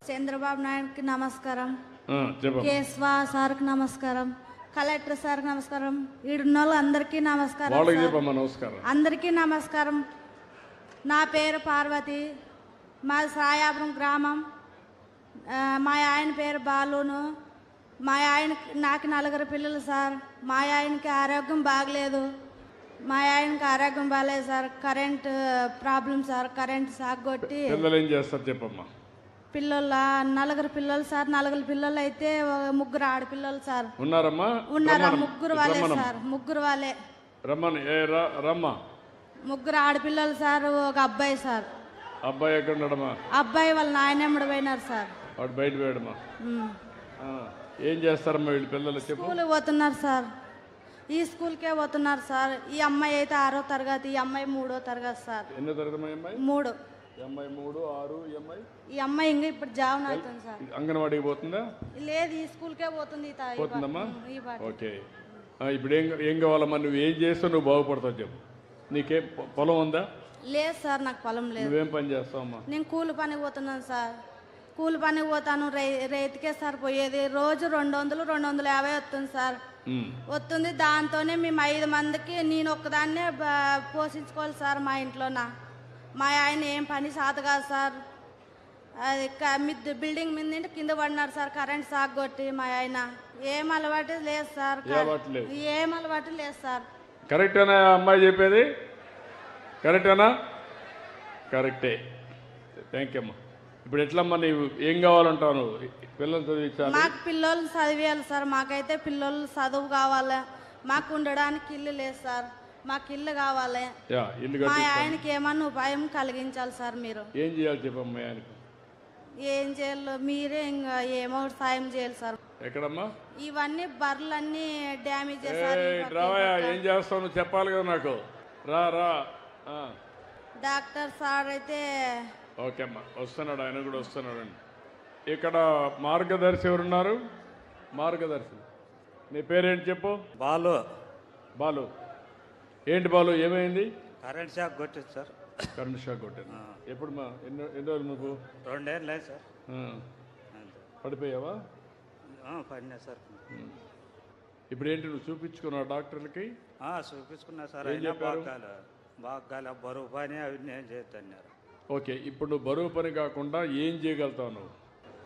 చంద్రబాబు నాయుడుకి నమస్కారం, చెప్పండి. కేశవా సార్కి నమస్కారం, కలెక్టర్ సార్కి నమస్కారం, ఈడున్న వాళ్ళు అందరికీ నమస్కారం. వాళ్ళకి చెప్పమ్మా నమస్కారం. అందరికీ నమస్కారం. నా పేరు పార్వతి, మాది సాయాపురం గ్రామం. మా ఆయన పేరు బాలును. మా ఆయన నాకు 4 పిల్లలు సార్. మా ఆయనకి ఆరోగ్యం బాగలేదు. మా ఆయనకి ఆరోగ్యం బాగలేదు sir. Current problem sir. Current సాగొట్టి పిల్లలు ఏం చేస్తారు చెప్పమ్మా. పిల్లల 4 పిల్లలు సార్. 4 పిల్లలు అయితే 3 ఆడపిల్లలు సార్. ఉన్నారమ్మా? ఉన్నారా? 3 వాళ్ళే సార్. 3 వాళ్ళే. రమ్మని రమ్మా. 3 ఆడపిల్లలు సార్, ఒక అబ్బాయి సార్. అబ్బాయి ఎక్కడ ఉన్నాడమ్మా? అబ్బాయి వాళ్ళ నాయనమ్మడు పోయినారు సార్. వాడు బయట పోయాడమ్మా. ఏం చేస్తారమ్మా వీళ్ళు పిల్లలు చెప్పు. స్కూల్ పోతున్నారు సార్. ఈ స్కూల్కే పోతున్నారు సార్. ఈ అమ్మాయి అయితే 6వ తరగతి, ఈ అమ్మాయి 3వ తరగతి సార్. ఎన్నో తరగతి అమ్మాయి? 3. అమ్మాయి 3, 6. ఈ అమ్మాయి ఇంకా ఇప్పుడు జాబ్ అవుతుంది సార్. అంగన్వాడికి పోతుందా? లేదు, ఈ స్కూల్కే పోతుంది. పోతుందమ్మా. ఓకే. ఇప్పుడు ఏం కావాలమ్మా? నువ్వు ఏం చేస్తావు నువ్వు బాగుపడతావు చెప్పు. నీకేం పొలం ఉందా? లేదు సార్, నాకు పొలం లేదు. నువ్వేం పని చేస్తావమ్మా? నేను కూలి పనికి పోతున్నాను సార్. కూలి పనికి పోతాను. రైతుకే సార్ పోయేది. రోజు 200, 250 వస్తుంది సార్. వస్తుంది. దాంతోనే మేము 5 మందికి నేను ఒక్కదాన్నే పోషించుకోవాలి సార్ మా ఇంట్లోన. మా ఆయన ఏం పని సాత కాదు సార్. అది బిల్డింగ్ మీద నుండి కింద పడినాడు సార్. కరెంట్ సాగు కొట్టి మా ఆయన. ఏం అలవాటు లేదు సార్. ఏం అలవాటు లేదు సార్. కరెక్టేనా అమ్మాయి చెప్పేది? కరెక్టేనా? కరెక్టే. థ్యాంక్ యూ అమ్మా. ఇప్పుడు ఎట్లమ్మా నీవు ఏం కావాలంటావు? పిల్లలు చదివించాలి. మాకు పిల్లలు చదివేయాలి సార్. మాకైతే పిల్లలు చదువు కావాలి. మాకు ఉండడానికి ఇల్లు లేదు సార్. మాకు ఇల్లు కావాలి. మా ఆయనకి ఏమన్నా ఉపాయం కలిగించాలి సార్. మీరు ఏం చేయాలి చెప్పమ్మా? ఆయనకు ఏం చేయాలి మీరే ఇంకా ఏమో సాయం చేయాలి సార్. ఎక్కడమ్మా? ఇవన్నీ బర్రెలన్నీ డ్యామేజ్ రావయ్యా. ఏం చేస్తావు నువ్వు చెప్పాలి కదా నాకు. రా రా. డాక్టర్ సార్ అయితే ఓకే అమ్మా, వస్తున్నాడు. ఆయన కూడా వస్తున్నాడండి. ఇక్కడ మార్గదర్శి ఎవరున్నారు? మార్గదర్శి నీ పేరేంటి చెప్పు. బాలు. బాలు ఏంటి బాలు, ఏమైంది? కరెంట్ షాక్ కొట్టింది సార్. కరెంట్ షాక్ కొట్టాను. ఎప్పుడు మా ఎన్ని రోజులు నువ్వు? 2 ఏళ్ళు లేదు సార్. పడిపోయావా? పడినా సార్. ఇప్పుడు ఏంటి నువ్వు చూపించుకున్నావు డాక్టర్లకి? చూపించుకున్నా సార్. అయినా బాగా బరువు పని అవి నేను చేస్తున్నారు. ఓకే. ఇప్పుడు నువ్వు బరువు పని కాకుండా ఏం చేయగలుగుతావు? నువ్వు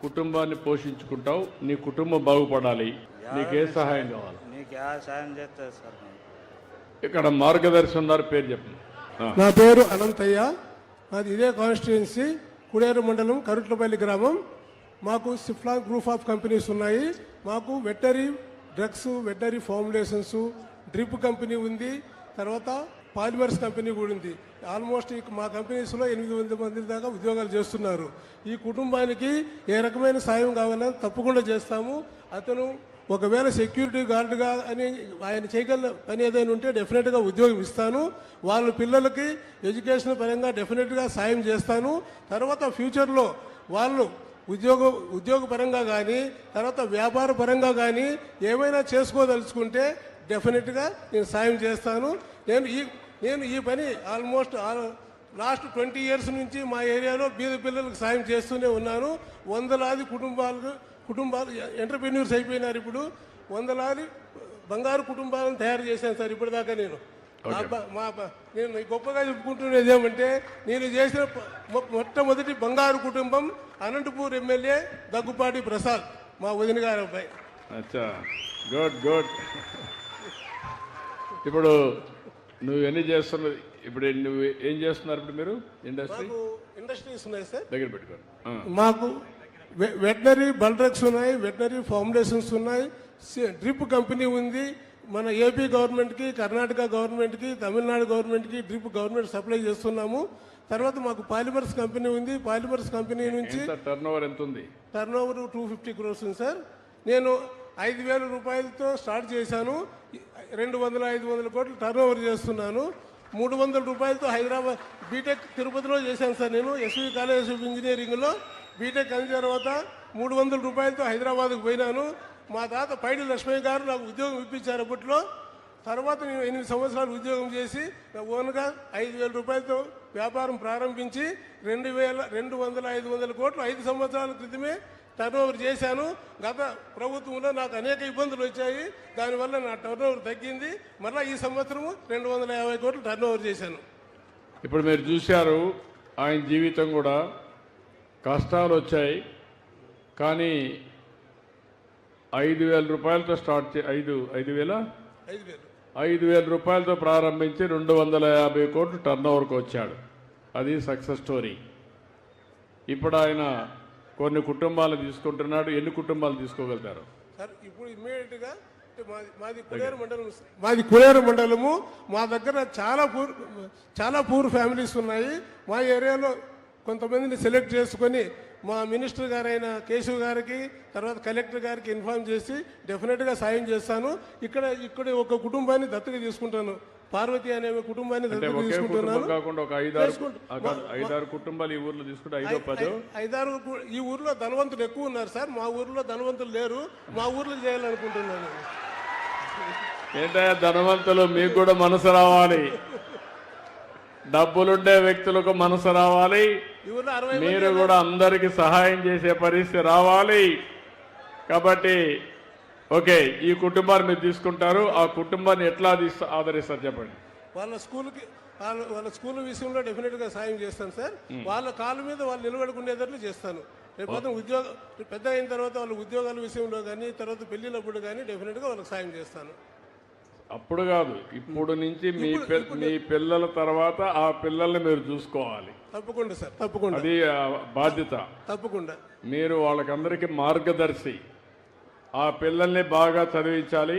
కుటుంబాన్ని పోషించుకుంటావు. నీ కుటుంబం బాగుపడాలి. నీకే సహాయం కావాలి. నీకు ఏ సహాయం చేస్తారు సార్? ఇక్కడ మార్గదర్శి ఉన్నారు. పేరు చెప్పండి. నా పేరు అనంతయ్య. మాది ఇదే కాన్స్టిట్యుయెన్సీ, కుడేరు మండలం, కరుట్లపల్లి గ్రామం. మాకు సిఫ్లా గ్రూప్ ఆఫ్ కంపెనీస్ ఉన్నాయి. మాకు వెటరీ డ్రగ్స్, వెటరీ ఫార్ములేషన్స్, డ్రిప్ కంపెనీ ఉంది. తర్వాత పాలిమర్స్ కంపెనీ కూడా ఉంది. ఆల్మోస్ట్ మా కంపెనీస్లో 800 మంది దాకా ఉద్యోగాలు చేస్తున్నారు. ఈ కుటుంబానికి ఏ రకమైన సాయం కావాలన్నా తప్పకుండా చేస్తాము. అతను ఒకవేళ సెక్యూరిటీ గార్డుగా అని ఆయన చేయగల పని ఏదైనా ఉంటే డెఫినెట్గా ఉద్యోగం ఇస్తాను. వాళ్ళ పిల్లలకి ఎడ్యుకేషన్ పరంగా డెఫినెట్గా సాయం చేస్తాను. తర్వాత ఫ్యూచర్లో వాళ్ళు ఉద్యోగ పరంగా కానీ తర్వాత వ్యాపార పరంగా కానీ ఏమైనా చేసుకోదలుచుకుంటే డెఫినెట్గా నేను సాయం చేస్తాను. నేను ఈ పని ఆల్మోస్ట్ లాస్ట్ 20 years నుంచి మా ఏరియాలో బీద పిల్లలకు సాయం చేస్తూనే ఉన్నాను. 100లాది కుటుంబాలు ఎంటర్ప్రెన్యూర్స్ అయిపోయినారు. ఇప్పుడు 100లాది బంగారు కుటుంబాలను తయారు చేశాను సార్ ఇప్పటిదాకా. నేను గొప్పగా చెప్పుకుంటున్నది ఏమంటే, నేను చేసిన మొట్టమొదటి బంగారు కుటుంబం అనంతపూర్ ఎమ్మెల్యే దగ్గుపాటి ప్రసాద్, మా వదిన గారు అబ్బాయి. అచ్చా, గుడ్ గుడ్. ఇప్పుడు నువ్వు ఎన్ని చేస్తున్నావు? ఇప్పుడు నువ్వు ఏం చేస్తున్నారు? ఇప్పుడు మీరు ఇండస్ట్రీస్ ఉన్నాయి సార్. దగ్గర పెట్టుకోండి. మాకు వెటనరీ బల్డ్రగ్స్ ఉన్నాయి, వెటనరీ ఫార్ములేషన్స్ ఉన్నాయి, డ్రిప్ కంపెనీ ఉంది. మన ఏపీ గవర్నమెంట్కి, కర్ణాటక గవర్నమెంట్కి, తమిళనాడు గవర్నమెంట్కి డ్రిప్ గవర్నమెంట్ సప్లై చేస్తున్నాము. తర్వాత మాకు పాలిమర్స్ కంపెనీ ఉంది. పాలిమర్స్ కంపెనీ నుంచి టర్నోవర్ ఎంత ఉంది? టర్నోవర్ 250 crores ఉంది సార్. నేను 5,000 రూపాయలతో స్టార్ట్ చేశాను. 200-500 కోట్లు టర్నోవర్ చేస్తున్నాను. 300 రూపాయలతో హైదరాబాద్ బీటెక్ తిరుపతిలో చేశాను సార్. నేను ఎస్వి కాలేజ్ ఆఫ్ ఇంజనీరింగ్లో బీటెక్ అయిన తర్వాత 300 రూపాయలతో హైదరాబాద్కు పోయినాను. మా తాత పైడి లక్ష్మయ్య గారు నాకు ఉద్యోగం ఇప్పించారు. అప్పట్లో తర్వాత నేను 8 సంవత్సరాలు ఉద్యోగం చేసి నా ఓన్గా 5,000 రూపాయలతో వ్యాపారం ప్రారంభించి 2,500 కోట్లు 5 సంవత్సరాల క్రితమే టర్నోవర్ చేశాను. గత ప్రభుత్వంలో నాకు అనేక ఇబ్బందులు వచ్చాయి, దానివల్ల నా టర్నోవర్ తగ్గింది. మళ్ళీ ఈ సంవత్సరము 250 కోట్లు టర్నోవర్ చేశాను. ఇప్పుడు మీరు చూశారు ఆయన జీవితం కూడా కష్టాలు వచ్చాయి, కానీ 5,000 రూపాయలతో స్టార్ట్ 5,000 రూపాయలతో ప్రారంభించి 250 కోట్లు టర్నోవర్కి వచ్చాడు. అది సక్సెస్ స్టోరీ. ఇప్పుడు ఆయన కొన్ని కుటుంబాలు తీసుకుంటున్నాడు. ఎన్ని కుటుంబాలు తీసుకోగలుగుతారు సార్? ఇప్పుడు ఇమ్మీడియట్గా మాది కులేరు మండలము. మా దగ్గర చాలా పూర్ ఫ్యామిలీస్ ఉన్నాయి. మా ఏరియాలో కొంతమందిని సెలెక్ట్ చేసుకొని మా మినిస్టర్ గారైన కేశవ్ గారికి, తర్వాత కలెక్టర్ గారికి ఇన్ఫార్మ్ చేసి డెఫినెట్గా సాయం చేస్తాను. ఇక్కడ ఒక కుటుంబాన్ని దత్తత తీసుకుంటాను. పార్వతి అనే కుటుంబాన్ని దత్తత తీసుకుంటున్నాను. కాకుండా ఒక 5-6 కుటుంబాలు ఈ ఊర్లో తీసుకుంటే 5-6 ఈ ఊర్లో ధనవంతులు ఎక్కువ ఉన్నారు సార్. మా ఊర్లో ధనవంతులు లేరు. మా ఊర్లో చేయాలనుకుంటున్నాను. ఏంటయ్యా ధనవంతులు, మీకు కూడా మనసు రావాలి. డబ్బులుండే వ్యక్తులకు మనసు రావాలి. మీరు కూడా అందరికి సహాయం చేసే పరిస్థితి రావాలి. కాబట్టి ఓకే, ఈ కుటుంబాన్ని మీరు తీసుకుంటారు. ఆ కుటుంబాన్ని ఎట్లా ఆదరిస్తారు చెప్పండి. వాళ్ళ స్కూల్ విషయంలో డెఫినెట్గా సాయం చేస్తాను సార్. వాళ్ళ కాళ్ళ మీద వాళ్ళు నిలబడుకునేటట్లు చేస్తాను. రేపు పెద్ద అయిన తర్వాత వాళ్ళ ఉద్యోగాల విషయంలో కానీ, తర్వాత పెళ్లినప్పుడు కానీ డెఫినెట్గా వాళ్ళకి సాయం చేస్తాను. అప్పుడు కాదు, ఇప్పుడు నుంచి మీ పిల్లల తర్వాత ఆ పిల్లల్ని మీరు చూసుకోవాలి. తప్పకుండా సార్, తప్పకుండా. అది బాధ్యత. తప్పకుండా మీరు వాళ్ళకందరికీ మార్గదర్శి. ఆ పిల్లల్ని బాగా చదివించాలి.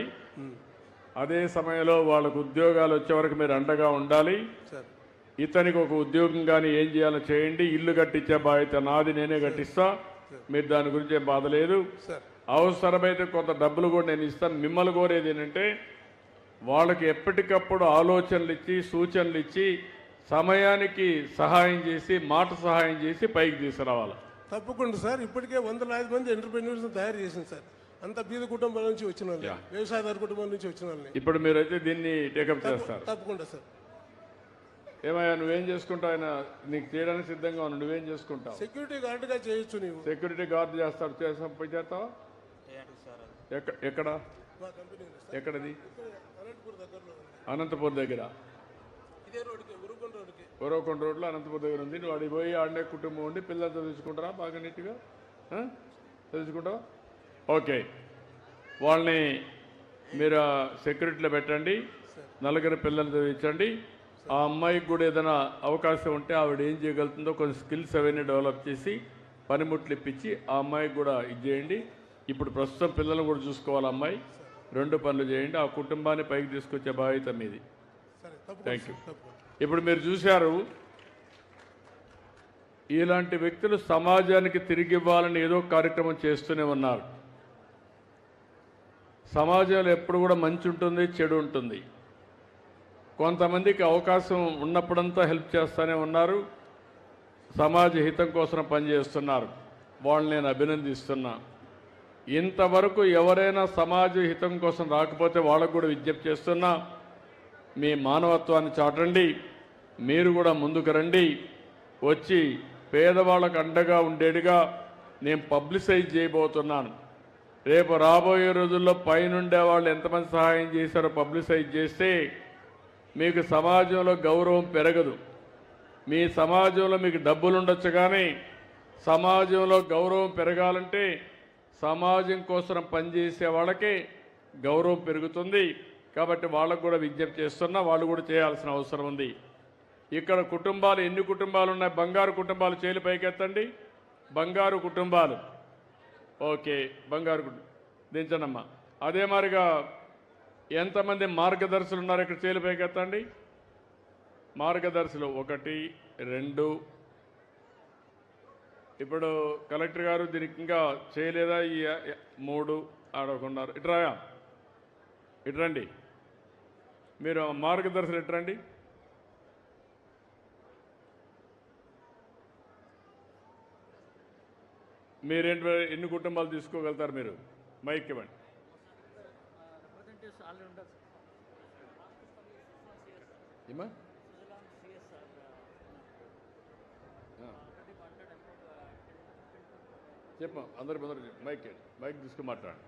అదే సమయంలో వాళ్ళకు ఉద్యోగాలు వచ్చే వరకు మీరు అండగా ఉండాలి. ఇతనికి ఒక ఉద్యోగం కానీ ఏం చేయాలో చేయండి. ఇల్లు కట్టించే బాధ్యత నాది, నేనే కట్టిస్తా. మీరు దాని గురించి ఏం బాధ లేదు. అవసరమైతే కొంత డబ్బులు కూడా నేను ఇస్తాను. మిమ్మల్ని కోరేది ఏంటంటే వాళ్ళకి ఎప్పటికప్పుడు ఆలోచనలు ఇచ్చి, సూచనలు ఇచ్చి, సమయానికి సహాయం చేసి, మాట సహాయం చేసి పైకి తీసుకురావాలి. తప్పకుండా సార్. ఇప్పటికే 100 మంది ఎంటర్‌ప్రెన్యూర్స్ తయారు చేసింది సార్. అంత బీద కుటుంబాల నుంచి వచ్చిన వాళ్ళు, వ్యవసాయదారు కుటుంబాల నుంచి వచ్చిన వాళ్ళని. ఇప్పుడు మీరైతే దీన్ని టేకప్ చేస్తారు. తప్పకుండా సార్. ఏమయ్యా, నువ్వేం చేసుకుంటావు? ఆయన నీకు చేయడానికి సిద్ధంగా ఉన్నావు. నువ్వేం చేసుకుంటావు? సెక్యూరిటీ గార్డుగా చేయొచ్చు. నీవు సెక్యూరిటీ గార్డు చేస్తావు? చేస్తావా? ఎక్కడ? ఎక్కడది? అనంతపూర్ దగ్గర. ఉరవకొండ రోడ్లో అనంతపూర్ దగ్గర ఉంది. నువ్వు అడిగి పోయి ఆడనే కుటుంబం ఉండి పిల్లలు చదివించుకుంటారా? బాగా నీట్గా చదివించుకుంటావా? ఓకే, వాళ్ళని మీరు సెక్యూరిటీలో పెట్టండి. 4 పిల్లలు చదివించండి. ఆ అమ్మాయికి కూడా ఏదైనా అవకాశం ఉంటే ఆవిడ ఏం చేయగలుగుతుందో కొన్ని స్కిల్స్ అవన్నీ డెవలప్ చేసి పనిముట్లు ఇప్పించి ఆ అమ్మాయికి కూడా ఇది చేయండి. ఇప్పుడు ప్రస్తుతం పిల్లలు కూడా చూసుకోవాలి. అమ్మాయి 2 పనులు చేయండి. ఆ కుటుంబాన్ని పైకి తీసుకొచ్చే బాధ్యత మీది. Thank you. ఇప్పుడు మీరు చూశారు, ఇలాంటి వ్యక్తులు సమాజానికి తిరిగి ఇవ్వాలని ఏదో కార్యక్రమం చేస్తూనే ఉన్నారు. సమాజంలో ఎప్పుడు కూడా మంచి ఉంటుంది, చెడు ఉంటుంది. కొంతమందికి అవకాశం ఉన్నప్పుడంతా హెల్ప్ చేస్తూనే ఉన్నారు. సమాజ హితం కోసం పనిచేస్తున్నారు. వాళ్ళని నేను అభినందిస్తున్నా. ఇంతవరకు ఎవరైనా సమాజ హితం కోసం రాకపోతే వాళ్ళకు కూడా విజ్ఞప్తి చేస్తున్నా, మీ మానవత్వాన్ని చాటండి. మీరు కూడా ముందుకు రండి. వచ్చి పేదవాళ్ళకు అండగా ఉండేట్టుగా నేను పబ్లిసైజ్ చేయబోతున్నాను. రేపు రాబోయే రోజుల్లో పైనుండే వాళ్ళు ఎంతమంది సహాయం చేశారో పబ్లిసైజ్ చేస్తే మీకు సమాజంలో గౌరవం పెరగదు. మీ సమాజంలో మీకు డబ్బులు ఉండొచ్చు, కానీ సమాజంలో గౌరవం పెరగాలంటే సమాజం కోసం పనిచేసే వాళ్ళకే గౌరవం పెరుగుతుంది. కాబట్టి వాళ్ళకు కూడా విజ్ఞప్తి చేస్తున్నా, వాళ్ళు కూడా చేయాల్సిన అవసరం ఉంది. ఇక్కడ కుటుంబాలు ఎన్ని కుటుంబాలు ఉన్నాయి? బంగారు కుటుంబాలు చేలు పైకెత్తండి. బంగారు కుటుంబాలు. ఓకే, బంగారు దించనమ్మా. అదే మాదిరిగా ఎంతమంది మార్గదర్శులు ఉన్నారు ఇక్కడ? చేలు పైకెత్తండి. మార్గదర్శులు 1, 2. ఇప్పుడు కలెక్టర్ గారు దీనికి ఇంకా చేయలేదా? ఈ 3 ఆడకున్నారు. ఇట్రాయా, ఇట్రండి. మీరు మార్గదర్శులు ఇట్రండి. మీరేంటి, ఎన్ని కుటుంబాలు తీసుకోగలుగుతారు? మీరు మైక్ ఇవ్వండి. ఏమా చెప్పు అందరు మైక్ తీసుకుని మాట్లాడు.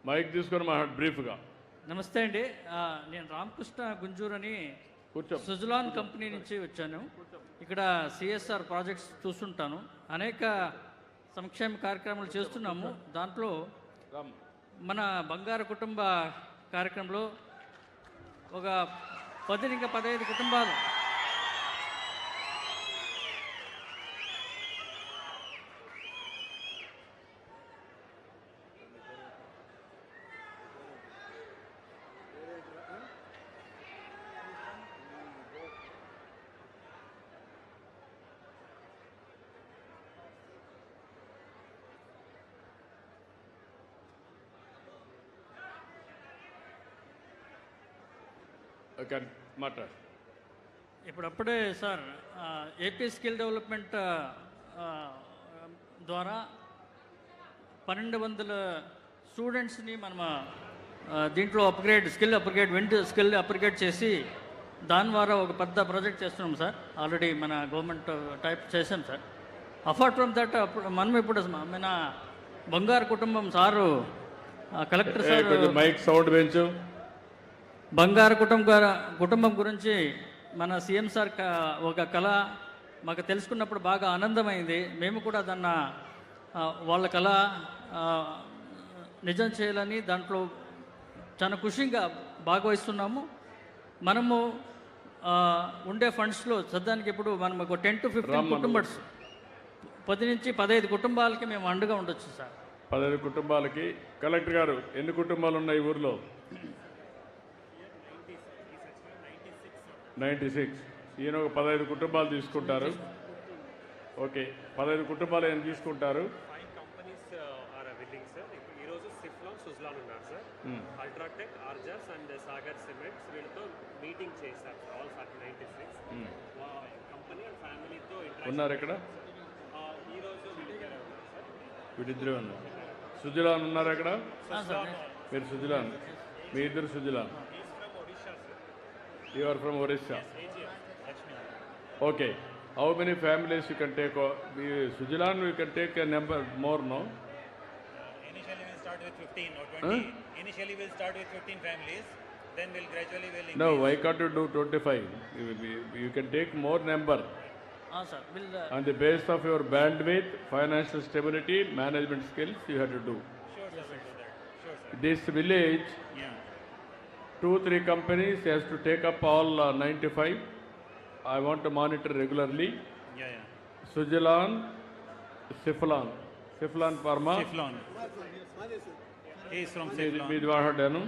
మైక్ తీసుకొని మాట్లాడు బ్రీఫ్గా. నమస్తే అండి, నేను రామకృష్ణ గుంజూరు అని కూర్చో. సుజలాన్ కంపెనీ నుంచి వచ్చాను. ఇక్కడ సిఎస్ఆర్ ప్రాజెక్ట్స్ చూస్తుంటాను, అనేక సంక్షేమ కార్యక్రమాలు చేస్తున్నాము. దాంట్లో మన బంగారు కుటుంబ కార్యక్రమంలో ఒక 15 కుటుంబాలు మాట్లాడు. ఇప్పుడప్పుడే సార్ ఏపీ స్కిల్ డెవలప్మెంట్ ద్వారా 1200 స్టూడెంట్స్ని మనం దీంట్లో స్కిల్ అప్గ్రేడ్ చేసి దాని ద్వారా ఒక పెద్ద ప్రాజెక్ట్ చేస్తున్నాం సార్. ఆల్రెడీ మన గవర్నమెంట్ టైప్ చేసాం సార్. అపార్ట్ ఫ్రమ్ దట్ మనం ఇప్పుడు మన బంగారు కుటుంబం sir collector sir mic sound పెంచు. బంగారు కుటుంబం గురించి మన సీఎం సార్ ఒక కళ మాకు తెలుసుకున్నప్పుడు బాగా ఆనందమైంది. మేము కూడా దాన్ని వాళ్ళ కళ నిజం చేయాలని దాంట్లో చాలా ఖుషిగా భాగవహిస్తున్నాము. మనము ఉండే ఫండ్స్లో సద్దానికి ఇప్పుడు మనం ఒక 10 to 15 కుటుంబస్ 10 నుంచి 15 కుటుంబాలకి మేము అండగా ఉండొచ్చు సార్. 15 కుటుంబాలకి. కలెక్టర్ గారు ఎన్ని కుటుంబాలు ఉన్నాయి ఊర్లో? 96. ఈయన ఒక 15 కుటుంబాలు తీసుకుంటారు. ఓకే, 15 కుటుంబాలు ఏం తీసుకుంటారు? 5 కంపెనీస్ ఆర్ విల్లింగ్ సార్. ఇప్పుడు ఈరోజు సిఫ్లాన్ సుజలాన్ ఉన్నారు సార్. అల్ట్రాటెక్, ఆర్జాస్ అండ్ సాగర్ సిమెంట్స్ వీళ్ళతో మీటింగ్ చేశారు ఆల్ 96 కంపెనీ అండ్ ఫ్యామిలీతో ఉన్నారు ఇక్కడ. ఈరోజు వీటిద్దరే ఉన్నారు. సుజలాన్ ఉన్నారు అక్కడ. సార్ మీరు సుజలాన్, మీ ఇద్దరు Suzlon. You are from Orissa. Okay. How many families you can take? Sujalan, you can take a number more, no? Initially we'll start with 15 or 20. Initially we'll start with 15 families. Then we'll gradually increase. No, why can't you do 25? You can take more number. Sir On the basis of your bandwidth, financial stability, management skills, you have to do. Sure, sir, we'll do that. Sure, sir. This village, Yeah. 2-3 companies has to take up all 95. I want to monitor regularly. Yeah. Sujalan, Siflan Pharma. Siflon. He is from మీది Siflon. వాడాను.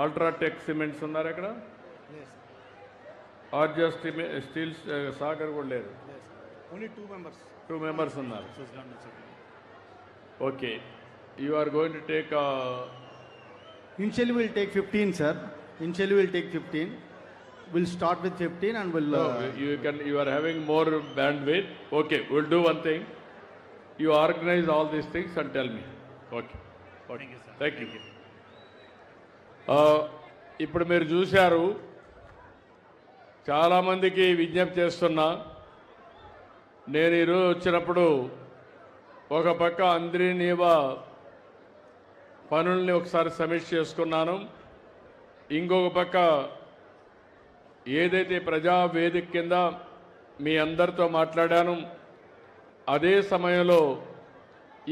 UltraTech cements ఉన్నారు అక్కడ. Arja steels Sagar కూడా లేదు. Only 2 members. 2 members ఉన్నారు. Suzlon and Siflon. Okay, you are going to take Initially we'll take 15, sir. Initially we'll take 15. We'll start with 15 and we'll... you are having more bandwidth. Okay, we'll do one thing. You organize all these things and tell me. Okay. Thank you, sir. Thank you. ఇప్పుడు మీరు చూశారు, చాలామందికి విజ్ఞప్తి చేస్తున్నా. నేను ఈరోజు వచ్చినప్పుడు ఒక పక్క అందరినీవా పనుల్ని ఒకసారి సమీక్ష చేసుకున్నాను. ఇంకొక పక్క ఏదైతే ప్రజావేదిక కింద మీ అందరితో మాట్లాడాను, అదే సమయంలో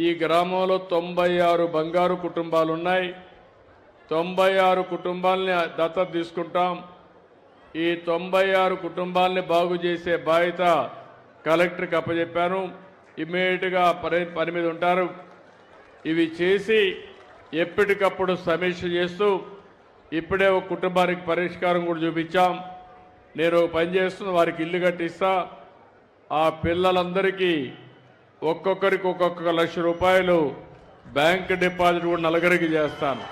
ఈ గ్రామంలో 96 బంగారు కుటుంబాలు ఉన్నాయి. 96 కుటుంబాలని దత్తత తీసుకుంటాం. ఈ 96 కుటుంబాలని బాగు చేసే బాధ్యత కలెక్టర్కి అప్పచెప్పాను. ఇమ్మీడియట్గా పని మీద ఉంటారు. ఇవి చేసి ఎప్పటికప్పుడు సమీక్ష చేస్తూ ఇప్పుడే ఒక కుటుంబానికి పరిష్కారం కూడా చూపించాం. నేను పని చేస్తున్న వారికి ఇల్లు కట్టిస్తా. ఆ పిల్లలందరికీ ఒక్కొక్కరికి ఒక్కొక్క ₹1,00,000 బ్యాంక్ డిపాజిట్ కూడా నలుగురికి చేస్తాను.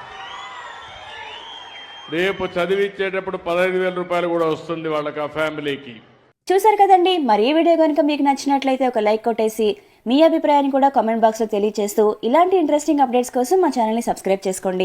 రేపు చదివించేటప్పుడు ₹15,000 కూడా వస్తుంది వాళ్ళకి, ఆ ఫ్యామిలీకి. చూసారు కదండి. మరి ఈ వీడియో కనుక మీకు నచ్చినట్లయితే ఒక లైక్ కొట్టేసి మీ అభిప్రాయాన్ని కూడా కామెంట్ బాక్స్లో తెలియజేస్తూ ఇలాంటి ఇంట్రెస్టింగ్ అప్డేట్స్ కోసం మా ఛానల్ని సబ్స్క్రైబ్ చేసుకోండి.